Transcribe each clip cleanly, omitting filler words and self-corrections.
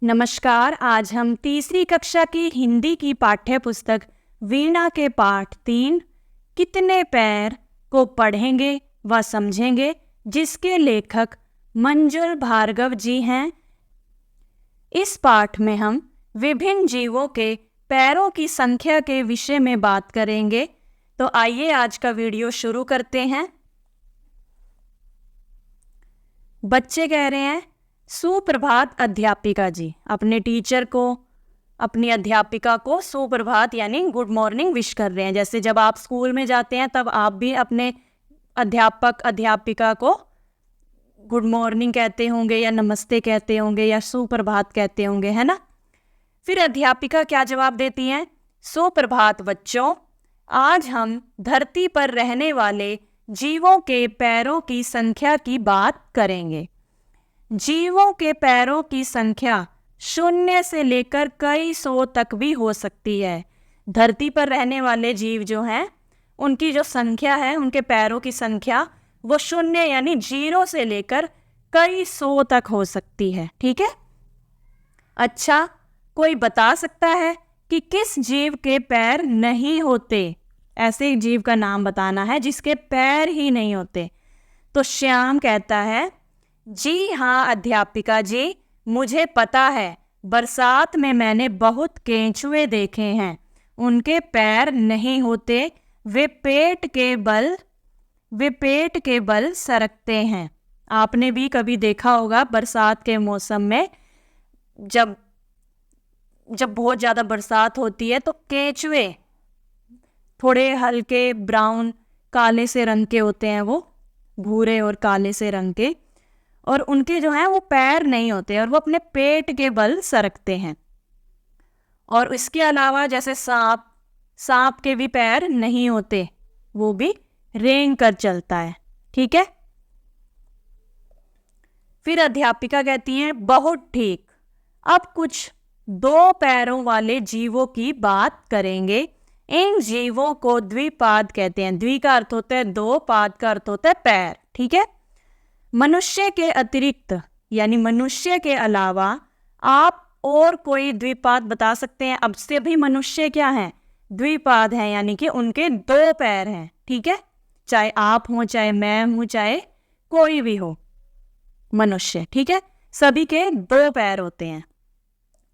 नमस्कार। आज हम तीसरी कक्षा की हिंदी की पाठ्य पुस्तक वीणा के पाठ 3 कितने पैर को पढ़ेंगे व समझेंगे, जिसके लेखक मंजुल भार्गव जी हैं। इस पाठ में हम विभिन्न जीवों के पैरों की संख्या के विषय में बात करेंगे। तो आइए आज का वीडियो शुरू करते हैं। बच्चे कह रहे हैं, सुप्रभात अध्यापिका जी। अपने टीचर को, अपनी अध्यापिका को सुप्रभात यानी गुड मॉर्निंग विश कर रहे हैं। जैसे जब आप स्कूल में जाते हैं तब आप भी अपने अध्यापक अध्यापिका को गुड मॉर्निंग कहते होंगे या नमस्ते कहते होंगे या सुप्रभात कहते होंगे, है ना। फिर अध्यापिका क्या जवाब देती हैं? सुप्रभात बच्चों, आज हम धरती पर रहने वाले जीवों के पैरों की संख्या की बात करेंगे। जीवों के पैरों की संख्या 0 से लेकर कई सौ तक भी हो सकती है। धरती पर रहने वाले जीव जो हैं, उनकी जो संख्या है, उनके पैरों की संख्या वो 0 यानी 0 से लेकर कई सौ तक हो सकती है। ठीक है। अच्छा, कोई बता सकता है कि किस जीव के पैर नहीं होते? ऐसे जीव का नाम बताना है जिसके पैर ही नहीं होते। तो श्याम कहता है, जी हाँ अध्यापिका जी, मुझे पता है। बरसात में मैंने बहुत केंचुए देखे हैं, उनके पैर नहीं होते, वे पेट के बल सरकते हैं। आपने भी कभी देखा होगा बरसात के मौसम में जब बहुत ज़्यादा बरसात होती है तो केंचुए थोड़े हल्के ब्राउन काले से रंग के होते हैं, वो भूरे और काले से रंग के, और उनके जो हैं वो पैर नहीं होते और वो अपने पेट के बल सरकते हैं। और इसके अलावा जैसे सांप के भी पैर नहीं होते, वो भी रेंग कर चलता है। ठीक है। फिर अध्यापिका कहती हैं, बहुत ठीक। अब कुछ 2 पैरों वाले जीवों की बात करेंगे। इन जीवों को द्विपाद कहते हैं। द्वि का अर्थ होता है 2, पाद का अर्थ होता है पैर। ठीक है। मनुष्य के अतिरिक्त यानी मनुष्य के अलावा आप और कोई द्विपाद बता सकते हैं? अब से भी मनुष्य क्या है? द्विपाद हैं, यानी कि उनके 2 पैर हैं। ठीक है। चाहे आप हो, चाहे मैं हूं, चाहे कोई भी हो मनुष्य। ठीक है। सभी के 2 पैर होते हैं।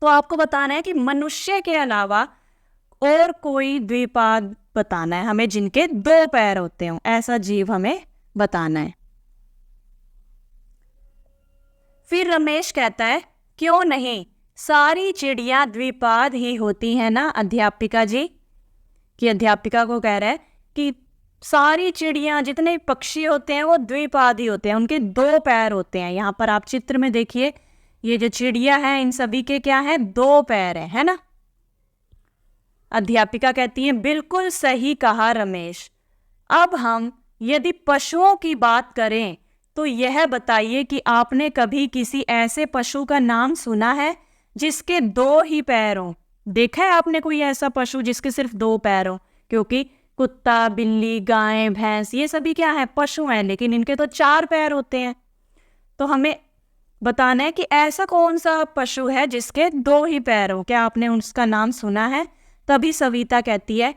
तो आपको बताना है कि मनुष्य के अलावा और कोई द्विपाद बताना है हमें जिनके 2 पैर होते हों। ऐसा जीव हमें बताना है। फिर रमेश कहता है, क्यों नहीं, सारी चिड़िया द्विपाद ही होती हैं ना अध्यापिका जी। कि अध्यापिका को कह रहा है कि सारी चिड़िया, जितने पक्षी होते हैं वो द्विपाद ही होते हैं, उनके 2 पैर होते हैं। यहाँ पर आप चित्र में देखिए, ये जो चिड़िया है इन सभी के क्या है? 2 पैर है ना। अध्यापिका कहती है, बिल्कुल सही कहा रमेश। अब हम यदि पशुओं की बात करें तो यह बताइए कि आपने कभी किसी ऐसे पशु का नाम सुना है जिसके 2 ही पैर हों? देखा है आपने कोई ऐसा पशु जिसके सिर्फ 2 पैर हों? क्योंकि कुत्ता, बिल्ली, गाय, भैंस, ये सभी क्या है? पशु हैं, लेकिन इनके तो 4 पैर होते हैं। तो हमें बताना है कि ऐसा कौन सा पशु है जिसके 2 ही पैर हों। क्या आपने उसका नाम सुना है? तभी सविता कहती है,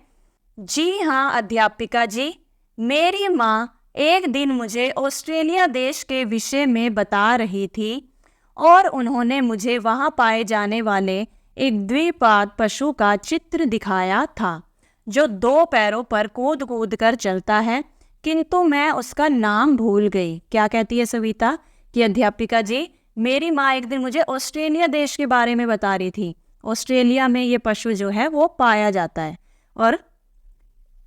जी हाँ अध्यापिका जी, मेरी माँ एक दिन मुझे ऑस्ट्रेलिया देश के विषय में बता रही थी और उन्होंने मुझे वहाँ पाए जाने वाले एक द्विपाद पशु का चित्र दिखाया था जो 2 पैरों पर कूद कूद कर चलता है, किंतु मैं उसका नाम भूल गई। क्या कहती है सविता कि अध्यापिका जी, मेरी माँ एक दिन मुझे ऑस्ट्रेलिया देश के बारे में बता रही थी। ऑस्ट्रेलिया में ये पशु जो है वो पाया जाता है और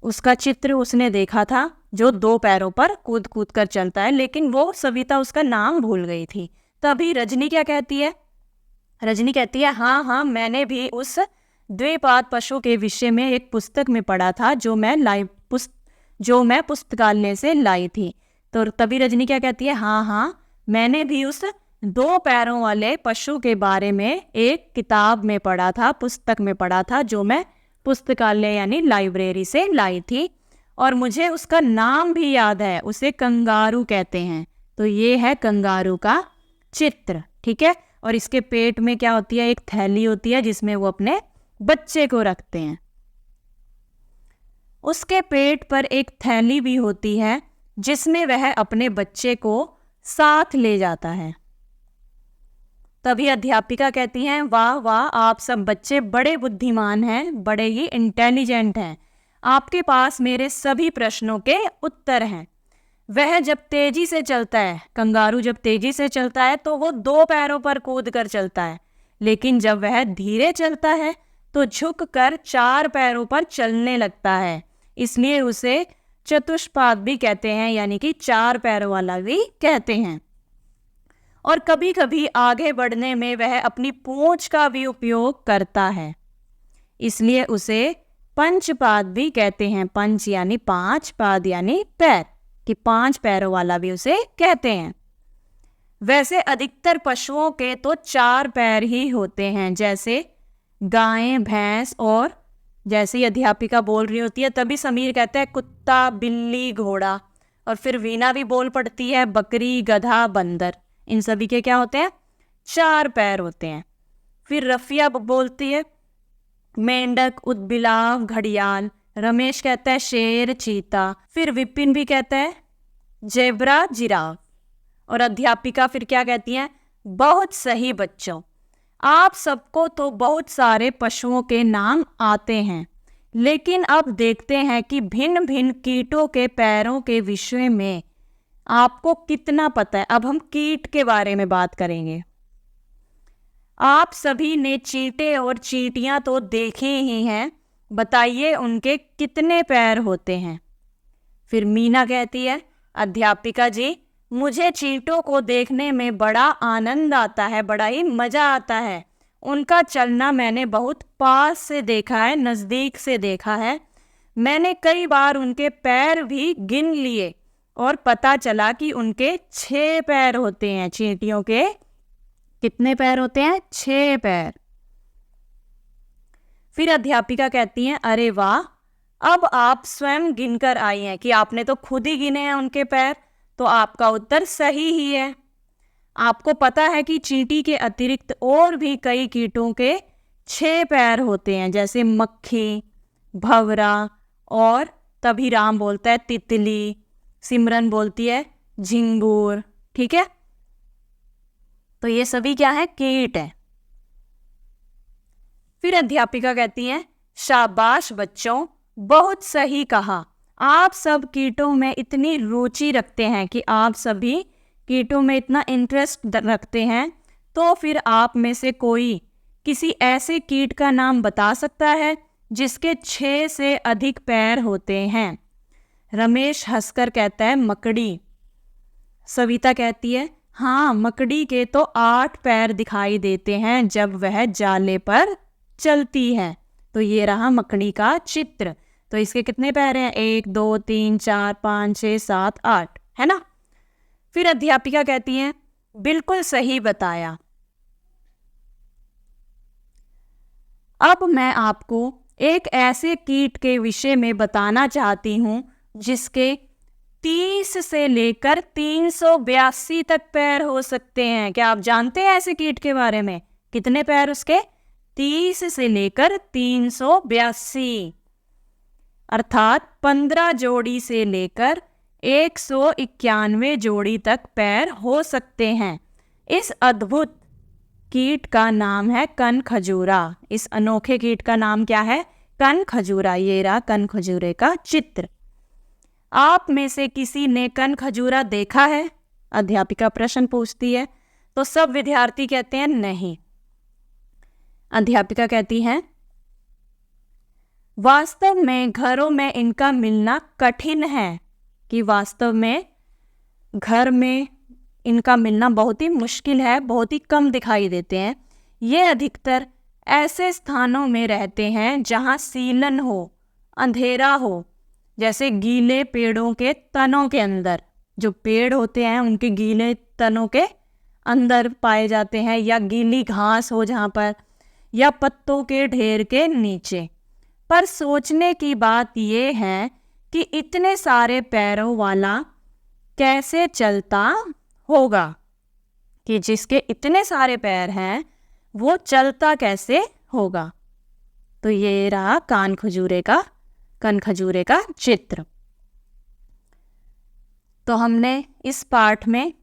उसका चित्र उसने देखा था जो 2 पैरों पर कूद कूद कर चलता है, लेकिन वो सविता उसका नाम भूल गई थी। तभी रजनी क्या कहती है? रजनी कहती है, हाँ, मैंने भी उस द्विपाद पशु के विषय में एक पुस्तक में पढ़ा था जो मैं पुस्तकालय से लाई थी। तो तभी रजनी क्या कहती है? हाँ, मैंने भी उस 2 पैरों वाले पशु के बारे में एक किताब में पढ़ा था, पुस्तक में पढ़ा था, जो मैं पुस्तकालय यानी लाइब्रेरी से लाई थी, और मुझे उसका नाम भी याद है, उसे कंगारू कहते हैं। तो ये है कंगारू का चित्र। ठीक है। और इसके पेट में क्या होती है, एक थैली होती है जिसमें वो अपने बच्चे को रखते हैं। उसके पेट पर एक थैली भी होती है जिसमें वह अपने बच्चे को साथ ले जाता है। तभी अध्यापिका कहती हैं, वाह वाह, आप सब बच्चे बड़े बुद्धिमान हैं, बड़े ही इंटेलिजेंट हैं, आपके पास मेरे सभी प्रश्नों के उत्तर हैं। वह जब तेजी से चलता है, कंगारू जब तेजी से चलता है तो वो 2 पैरों पर कूद कर चलता है, लेकिन जब वह धीरे चलता है तो झुक कर 4 पैरों पर चलने लगता है, इसलिए उसे चतुष्पाद भी कहते हैं, यानी कि 4 पैरों वाला भी कहते हैं। और कभी कभी आगे बढ़ने में वह अपनी पूंछ का भी उपयोग करता है, इसलिए उसे पंचपाद भी कहते हैं। पंच यानी 5, पाद यानी पैर, कि 5 पैरों वाला भी उसे कहते हैं। वैसे अधिकतर पशुओं के तो 4 पैर ही होते हैं, जैसे गायें, भैंस, और जैसे ही अध्यापिका बोल रही होती है तभी समीर कहता है कुत्ता, बिल्ली, घोड़ा, और फिर वीणा भी बोल पड़ती है बकरी, गधा, बंदर। इन सभी के क्या होते हैं, 4 पैर होते हैं। फिर रफिया बोलती है मेंढक, उदबिलाव, घड़ियाल। रमेश कहता है शेर, चीता। फिर विपिन भी कहता है जेब्रा, जिराफ। और अध्यापिका फिर क्या कहती हैं, बहुत सही बच्चों, आप सबको तो बहुत सारे पशुओं के नाम आते हैं, लेकिन अब देखते हैं कि भिन्न भिन्न कीटों के पैरों के विषय में आपको कितना पता है। अब हम कीट के बारे में बात करेंगे। आप सभी ने चींटे और चींटियां तो देखे ही हैं, बताइए उनके कितने पैर होते हैं। फिर मीना कहती है अध्यापिका जी, मुझे चींटों को देखने में बड़ा आनंद आता है, बड़ा ही मजा आता है। उनका चलना मैंने बहुत पास से देखा है, नज़दीक से देखा है। मैंने कई बार उनके पैर भी गिन लिए और पता चला कि उनके 6 पैर होते हैं। चींटियों के कितने पैर होते हैं, 6 पैर। फिर अध्यापिका कहती हैं अरे वाह, अब आप स्वयं गिनकर आई हैं कि आपने तो खुद ही गिने हैं उनके पैर, तो आपका उत्तर सही ही है। आपको पता है कि चींटी के अतिरिक्त और भी कई कीटों के 6 पैर होते हैं, जैसे मक्खी, भंवरा, और तभी राम बोलता है तितली, सिमरन बोलती है झिंगूर। ठीक है, तो ये सभी क्या है, कीट है। फिर अध्यापिका कहती हैं शाबाश बच्चों, बहुत सही कहा। आप सब कीटों में इतनी रुचि रखते हैं कि आप सभी कीटों में इतना इंटरेस्ट रखते हैं, तो फिर आप में से कोई किसी ऐसे कीट का नाम बता सकता है जिसके 6 से अधिक पैर होते हैं। रमेश हंसकर कहता है मकड़ी। सविता कहती है हाँ, मकड़ी के तो 8 पैर दिखाई देते हैं जब वह जाले पर चलती है। तो ये रहा मकड़ी का चित्र। तो इसके कितने पैर हैं, 1, 2, 3, 4, 5, 6, 7, 8, है ना। फिर अध्यापिका कहती हैं बिल्कुल सही बताया। अब मैं आपको एक ऐसे कीट के विषय में बताना चाहती हूँ जिसके 30 से लेकर 382 तक पैर हो सकते हैं। क्या आप जानते हैं ऐसे कीट के बारे में? कितने पैर उसके? 30 से लेकर 382, अर्थात 15 जोड़ी से लेकर 191 जोड़ी तक पैर हो सकते हैं। इस अद्भुत कीट का नाम है कनखजूरा। इस अनोखे कीट का नाम क्या है? कनखजूरा। ये रहा कनखजूरे का चित्र। आप में से किसी ने कनखजूरा देखा है? अध्यापिका प्रश्न पूछती है। तो सब विद्यार्थी कहते हैं नहीं। अध्यापिका कहती है वास्तव में घरों में इनका मिलना कठिन है, कि वास्तव में घर में इनका मिलना बहुत ही मुश्किल है, बहुत ही कम दिखाई देते हैं। ये अधिकतर ऐसे स्थानों में रहते हैं जहाँ सीलन हो, अंधेरा हो, जैसे गीले पेड़ों के तनों के अंदर। जो पेड़ होते हैं उनके गीले तनों के अंदर पाए जाते हैं, या गीली घास हो जहाँ पर, या पत्तों के ढेर के नीचे। पर सोचने की बात यह है कि इतने सारे पैरों वाला कैसे चलता होगा, कि जिसके इतने सारे पैर हैं वो चलता कैसे होगा। तो ये रहा कनखजूरे का चित्र। तो हमने इस पाठ में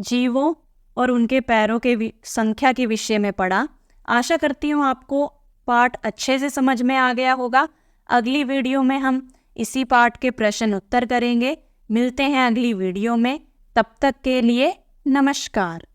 जीवों और उनके पैरों के संख्या के विषय में पढ़ा। आशा करती हूँ आपको पाठ अच्छे से समझ में आ गया होगा। अगली वीडियो में हम इसी पाठ के प्रश्न उत्तर करेंगे। मिलते हैं अगली वीडियो में। तब तक के लिए नमस्कार।